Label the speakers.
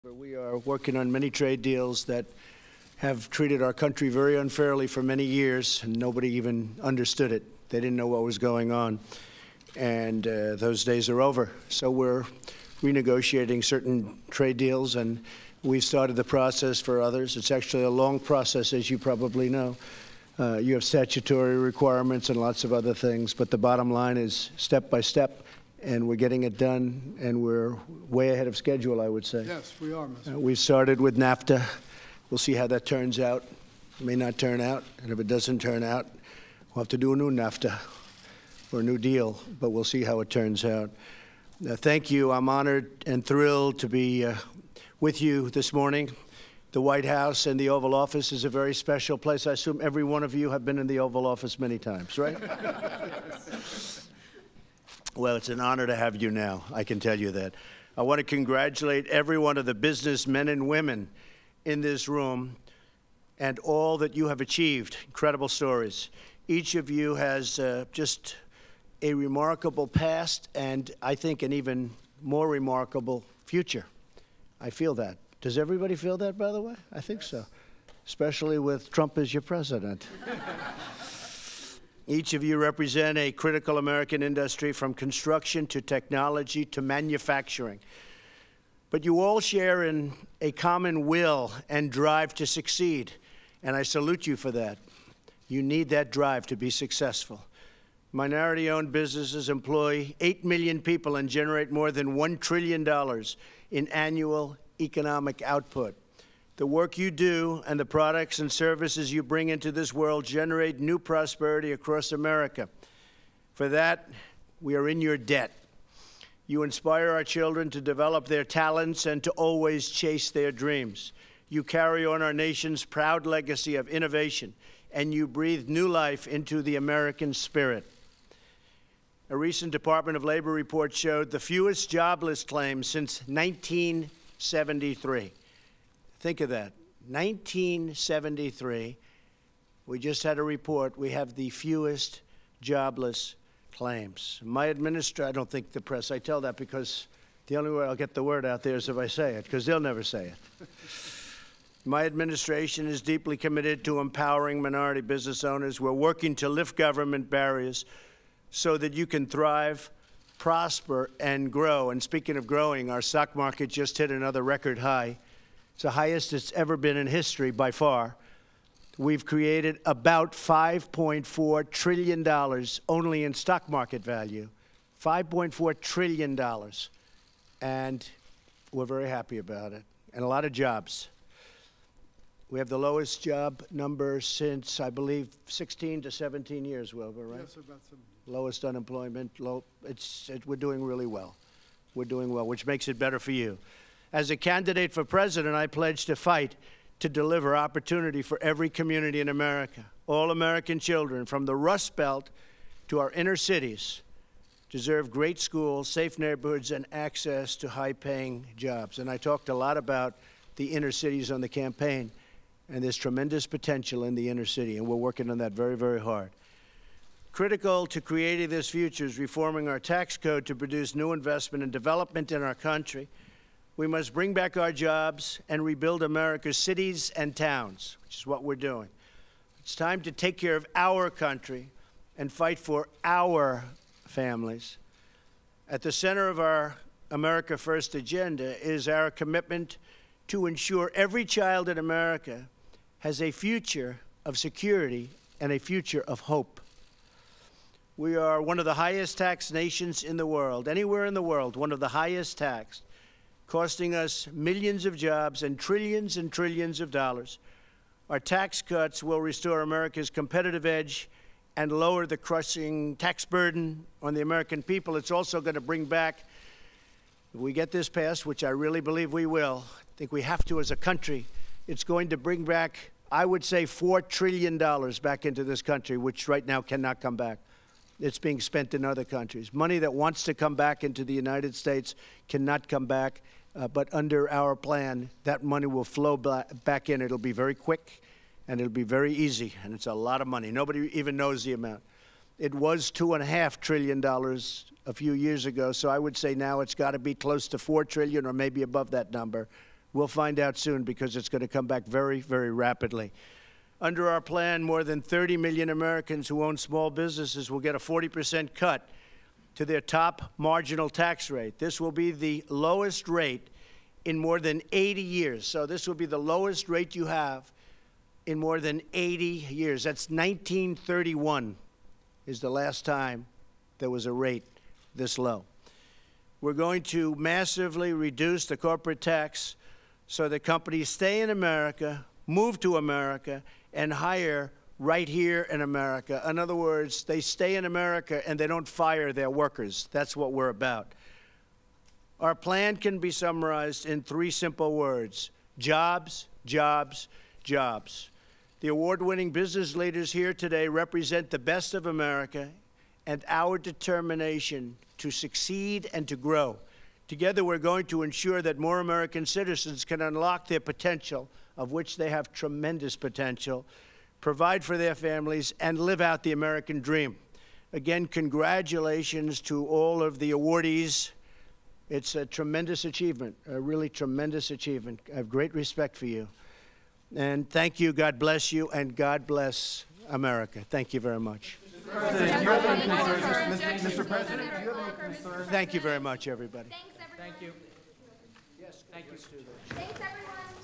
Speaker 1: We are working on many trade deals that have treated our country very unfairly for many years, and nobody even understood it. They didn't know what was going on, and those days are over. So we're renegotiating certain trade deals, and we've started the process for others. It's actually a long process, as you probably know. You have statutory requirements and lots of other things, but the bottom line is step by step, and we're getting it done, and we're way ahead of schedule, I would say.
Speaker 2: Yes, we are, Mr.
Speaker 1: We started with NAFTA. We'll see how that turns out. It may not turn out, and if it doesn't turn out, we'll have to do a new NAFTA or a new deal, but we'll see how it turns out. Thank you. I'm honored and thrilled to be with you this morning. The White House and the Oval Office is a very special place. I assume every one of you have been in the Oval Office many times, right? Yes. Well, it's an honor to have you now, I can tell you that. I want to congratulate every one of the businessmen and women in this room and all that you have achieved. Incredible stories. Each of you has just a remarkable past and I think an even more remarkable future. I feel that. Does everybody feel that, by the way? I think so, especially with Trump as your president. Each of you represent a critical American industry from construction to technology to manufacturing. But you all share in a common will and drive to succeed, and I salute you for that. You need that drive to be successful. Minority-owned businesses employ 8 million people and generate more than $1 trillion in annual economic output. The work you do and the products and services you bring into this world generate new prosperity across America. For that, we are in your debt. You inspire our children to develop their talents and to always chase their dreams. You carry on our nation's proud legacy of innovation, and you breathe new life into the American spirit. A recent Department of Labor report showed the fewest jobless claims since 1973. Think of that, 1973, we just had a report, we have the fewest jobless claims. My administration, I don't think the press, I tell that because the only way I'll get the word out there is if I say it, because they'll never say it. My administration is deeply committed to empowering minority business owners. We're working to lift government barriers so that you can thrive, prosper, and grow. And speaking of growing, our stock market just hit another record high. It's the highest it's ever been in history by far. We've created about $5.4 trillion only in stock market value. $5.4 trillion. And we're very happy about it. And a lot of jobs. We have the lowest job number since, I believe, 16 to 17 years, Wilbur, right?
Speaker 2: Yes, about 17.
Speaker 1: Lowest unemployment. We're doing really well. We're doing well, which makes it better for you. As a candidate for president, I pledge to fight to deliver opportunity for every community in America. All American children, from the Rust Belt to our inner cities, deserve great schools, safe neighborhoods, and access to high-paying jobs. And I talked a lot about the inner cities on the campaign, and there's tremendous potential in the inner city, and we're working on that very, very hard. Critical to creating this future is reforming our tax code to produce new investment and development in our country. We must bring back our jobs and rebuild America's cities and towns, which is what we're doing. It's time to take care of our country and fight for our families. At the center of our America First agenda is our commitment to ensure every child in America has a future of security and a future of hope. We are one of the highest taxed nations in the world, anywhere in the world, one of the highest taxed, costing us millions of jobs and trillions of dollars. Our tax cuts will restore America's competitive edge and lower the crushing tax burden on the American people. It's also going to bring back, if we get this passed, which I really believe we will, I think we have to as a country, it's going to bring back, I would say, $4 trillion back into this country, which right now cannot come back. It's being spent in other countries. Money that wants to come back into the United States cannot come back. But under our plan, that money will flow back in. It'll be very quick, and it'll be very easy, and it's a lot of money. Nobody even knows the amount. It was $2.5 trillion a few years ago, so I would say now it's got to be close to $4 trillion or maybe above that number We'll find out soon because it's going to come back very, very rapidly. Under our plan, more than 30 million Americans who own small businesses will get a 40% cut to their top marginal tax rate. This will be the lowest rate in more than 80 years. So this will be the lowest rate you have in more than 80 years. That's 1931 is the last time there was a rate this low. We're going to massively reduce the corporate tax so that companies stay in America, move to America, and hire right here in America. In other words, they stay in America and they don't fire their workers. That's what we're about. Our plan can be summarized in 3 simple words: jobs, jobs, jobs. The award-winning business leaders here today represent the best of America and our determination to succeed and to grow. Together, we're going to ensure that more American citizens can unlock their potential, of which they have tremendous potential, provide for their families, and live out the American dream. Again, congratulations to all of the awardees. It's a tremendous achievement, a really tremendous achievement. I have great respect for you. And thank you, God bless you, and God bless America. Thank you very much.
Speaker 2: Mr. President, do you have any concerns? Mr. President, do you have any concerns?
Speaker 1: Thank you very much, everybody.
Speaker 3: Thanks, everyone.
Speaker 2: Thank you.
Speaker 1: Yes,
Speaker 2: thank you.
Speaker 3: Thanks, everyone.